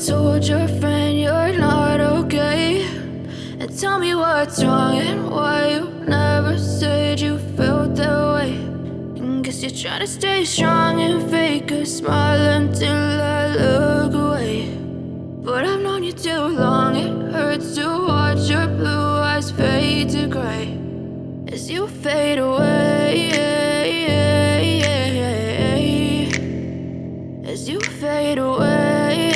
told your friend you're not okay, and tell me what's wrong and why you never said you felt that way. And guess you're trying to stay strong and fake a smile until I look away. But I've known you too long, it hurts to watch your blue eyes fade to gray as you fade away, as you fade away.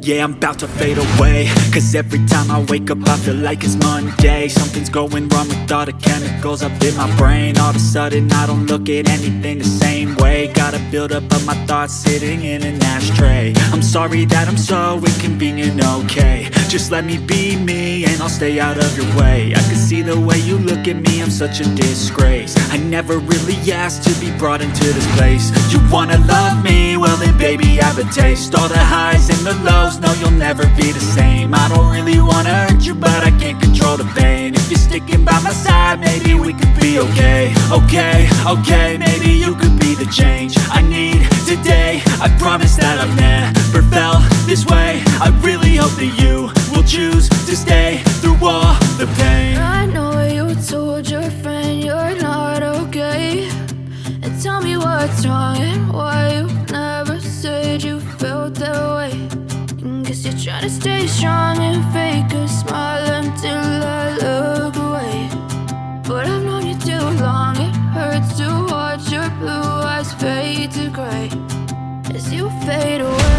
Yeah, I'm about to fade away, cause every time I wake up I feel like it's Monday. Something's going wrong with all the chemicals up in my brain. All of a sudden I don't look at anything the same way. Gotta build up of my thoughts sitting in an ashtray. I'm sorry that I'm so inconvenient, okay. Just let me be me and I'll stay out of your way. I can see the way you look at me, I'm such a disgrace. I never really asked to be brought into this place. You wanna love me? Well then baby have a taste. All the highs and the lows, no you'll never be the same. I don't really wanna hurt you but I can't control the pain. If you're sticking by my side maybe we could be okay. Okay, maybe you could be the change I need today. I promise that I've never felt this way. I really hope that you will choose to stay through all the pain. I know you told your friend you're not okay, and tell me what's wrong and why you never said you felt that way. And guess you're trying to stay strong and fake a smile until I look away. But I've known you too long, it hurts to watch your blue eyes fade to gray as you fade away.